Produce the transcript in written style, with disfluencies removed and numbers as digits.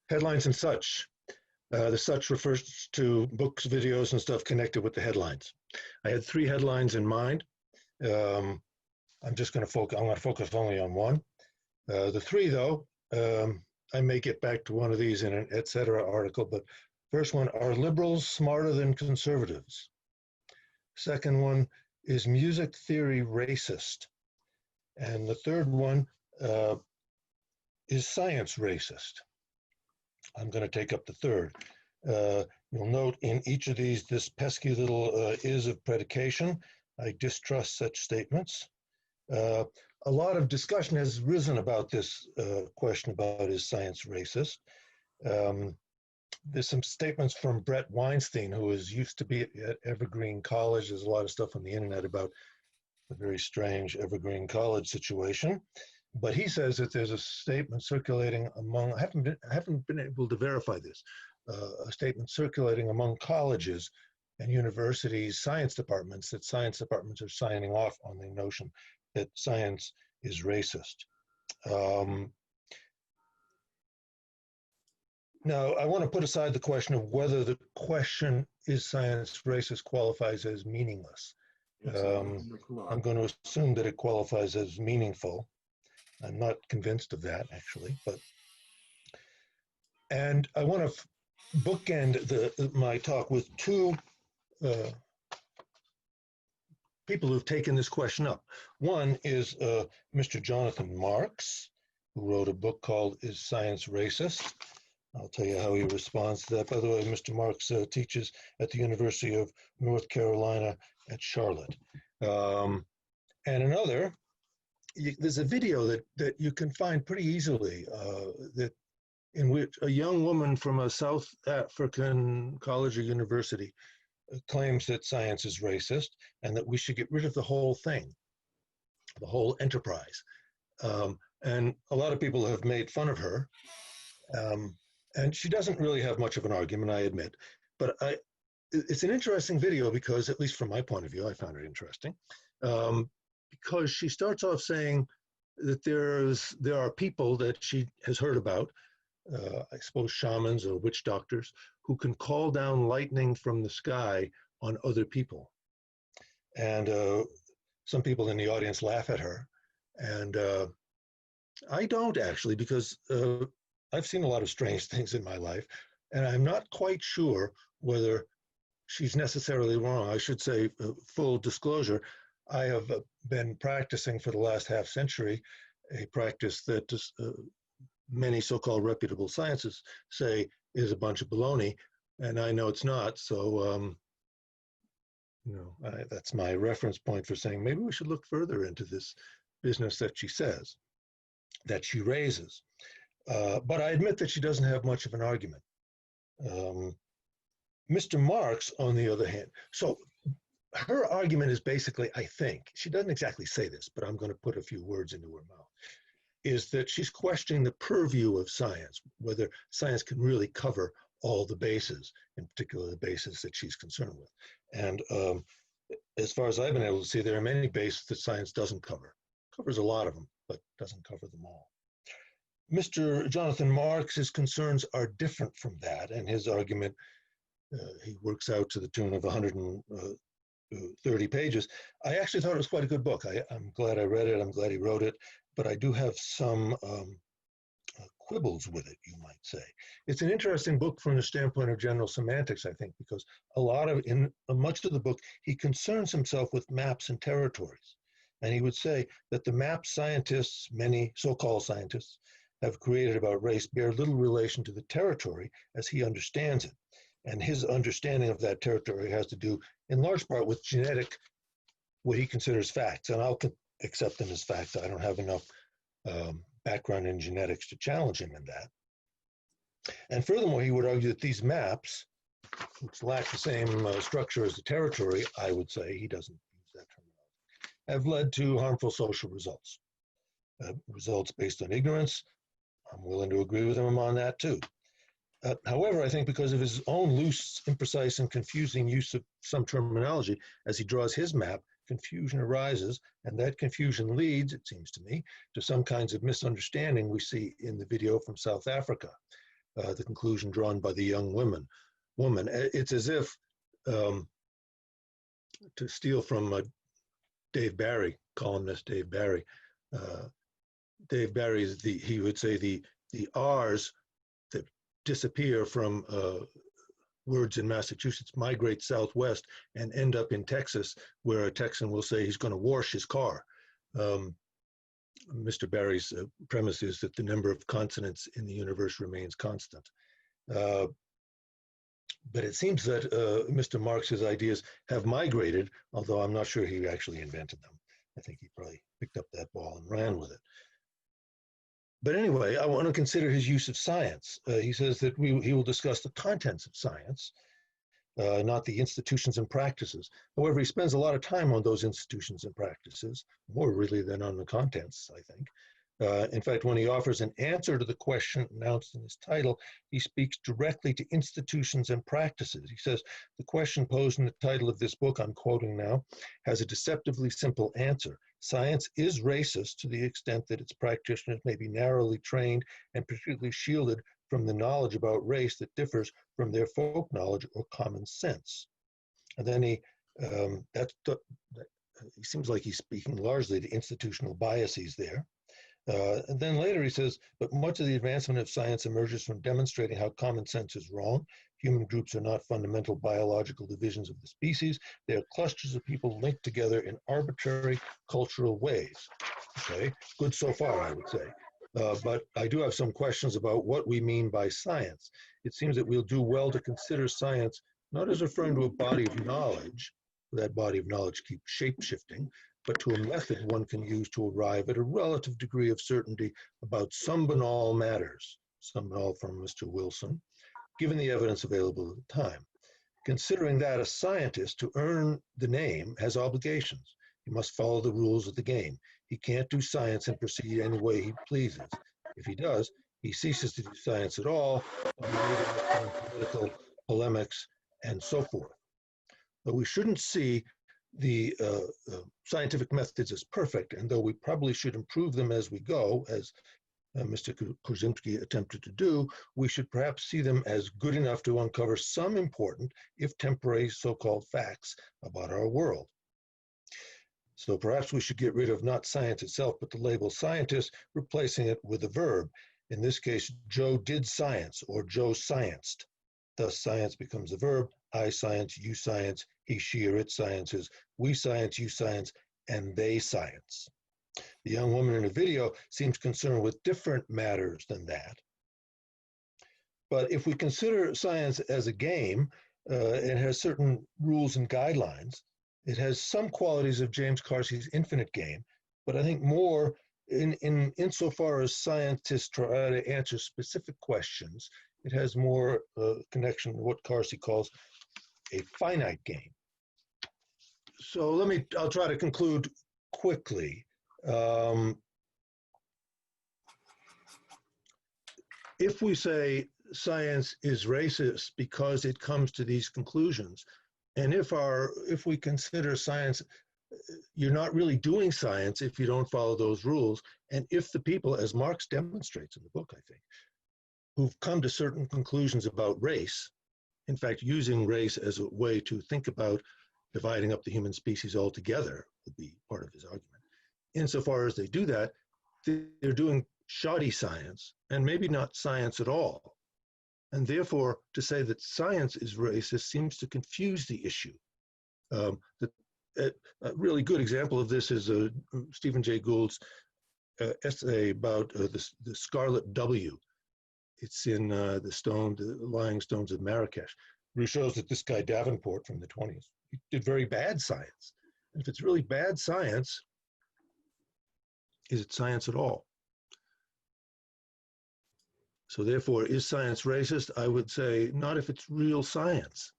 Headlines and such. The such refers to books, videos, and stuff connected with the headlines. I had three headlines in mind. I'm just going to focus. I'm going to focus only on one. The three, though, I may get back to one of these in an etc. article. But first one: are liberals smarter than conservatives? Second one: is music theory racist? And the third one: is science racist? I'm going to take up the third. You'll note in each of these this pesky little is of predication. I distrust such statements. A lot of discussion has risen about this question about is science racist. There's some statements from Brett Weinstein, who used to be at Evergreen College. There's a lot of stuff on the internet about the very strange Evergreen College situation. But he says that there's a statement circulating among, I haven't been able to verify this, a statement circulating among colleges and universities, science departments, that science departments are signing off on the notion that science is racist. Now, I want to put aside the question of whether the question, is science racist, qualifies as meaningless. I'm going to assume that it qualifies as meaningful. I'm not convinced of that, actually, and I want to bookend my talk with two people who've taken this question up. One is Mr. Jonathan Marks, who wrote a book called Is Science Racist? I'll tell you how he responds to that. By the way, Mr. Marks teaches at the University of North Carolina at Charlotte. And another, there's a video that you can find pretty easily in which a young woman from a South African college or university claims that science is racist and that we should get rid of the whole thing, the whole enterprise. And a lot of people have made fun of her. And she doesn't really have much of an argument, I admit. But it's an interesting video because, at least from my point of view, I found it interesting. Because she starts off saying that there are people that she has heard about, I suppose shamans or witch doctors, who can call down lightning from the sky on other people. And some people in the audience laugh at her. And I don't actually, because I've seen a lot of strange things in my life, and I'm not quite sure whether she's necessarily wrong. I should say, full disclosure, I have been practicing for the last half century, a practice that many so-called reputable scientists say is a bunch of baloney, and I know it's not. So, that's my reference point for saying maybe we should look further into this business that she says, that she raises. But I admit that she doesn't have much of an argument. Mr. Marks, on the other hand, so her argument is basically, I think, she doesn't exactly say this, but I'm going to put a few words into her mouth, is that she's questioning the purview of science, whether science can really cover all the bases, in particular the bases that she's concerned with. And as far as I've been able to see, there are many bases that science doesn't cover. Covers a lot of them, but doesn't cover them all. Mr. Jonathan Marks' concerns are different from that, and his argument, he works out to the tune of 130 pages. I actually thought it was quite a good book. I'm glad I read it. I'm glad he wrote it, but I do have some quibbles with it, you might say. It's an interesting book from the standpoint of general semantics, I think, because in much of the book, he concerns himself with maps and territories. And he would say that the map scientists, many so-called scientists, have created about race bear little relation to the territory as he understands it. And his understanding of that territory has to do, in large part, with genetic, what he considers facts. And I'll accept them as facts. I don't have enough background in genetics to challenge him in that. And furthermore, he would argue that these maps, which lack the same structure as the territory, I would say, he doesn't use that terminology, have led to harmful social results. Results based on ignorance. I'm willing to agree with him on that too. However, I think because of his own loose, imprecise, and confusing use of some terminology, as he draws his map, confusion arises, and that confusion leads, it seems to me, to some kinds of misunderstanding we see in the video from South Africa. the conclusion drawn by the young woman. It's as if, to steal from Dave Barry, columnist Dave Barry, Dave Barry is he would say the R's that disappear from words in Massachusetts migrate southwest and end up in Texas, where a Texan will say he's going to wash his car. Mr. Barry's premise is that the number of consonants in the universe remains constant. But it seems that Mr. Marx's ideas have migrated, although I'm not sure he actually invented them. I think he probably picked up that ball and ran with it. But anyway, I want to consider his use of science. He says that he will discuss the contents of science, not the institutions and practices. However, he spends a lot of time on those institutions and practices, more really than on the contents, I think. In fact, when he offers an answer to the question announced in his title, he speaks directly to institutions and practices. He says, the question posed in the title of this book, I'm quoting now, has a deceptively simple answer. Science is racist to the extent that its practitioners may be narrowly trained and particularly shielded from the knowledge about race that differs from their folk knowledge or common sense. And then he seems like he's speaking largely to institutional biases there. And then later he says, but much of the advancement of science emerges from demonstrating how common sense is wrong. Human groups are not fundamental biological divisions of the species. They are clusters of people linked together in arbitrary cultural ways. Okay, good so far, I would say. But I do have some questions about what we mean by science. It seems that we'll do well to consider science not as referring to a body of knowledge, that body of knowledge keeps shape-shifting, but to a method one can use to arrive at a relative degree of certainty about some banal matters, some banal from Mr. Wilson, given the evidence available at the time. Considering that a scientist, to earn the name, has obligations. He must follow the rules of the game. He can't do science and proceed any way he pleases. If he does, he ceases to do science at all, political polemics, and so forth. But we shouldn't see the scientific methods as perfect, and though we probably should improve them as we go, as Mr. Kurzymski attempted to do, we should perhaps see them as good enough to uncover some important, if temporary, so-called facts about our world. So perhaps we should get rid of not science itself, but the label scientist, replacing it with a verb. In this case, Joe did science, or Joe scienced. Thus, science becomes a verb. I science, you science, he, she, or it sciences, we science, you science, and they science. The young woman in the video seems concerned with different matters than that. But if we consider science as a game, it has certain rules and guidelines. It has some qualities of James Carsey's infinite game, but I think more insofar as scientists try to answer specific questions, it has more connection to what Carsey calls a finite game. So I'll try to conclude quickly. If we say science is racist because it comes to these conclusions, and if we consider science, you're not really doing science if you don't follow those rules, and if the people, as Marx demonstrates in the book, I think, who've come to certain conclusions about race, in fact, using race as a way to think about dividing up the human species altogether would be part of his argument. Insofar as they do that, they're doing shoddy science and maybe not science at all. And therefore, to say that science is racist seems to confuse the issue. A really good example of this is Stephen Jay Gould's essay about the Scarlet W. It's in the Lying Stones of Marrakesh, where he shows that this guy Davenport from the 20s, he did very bad science. And if it's really bad science, is it science at all? So therefore, is science racist? I would say not if it's real science.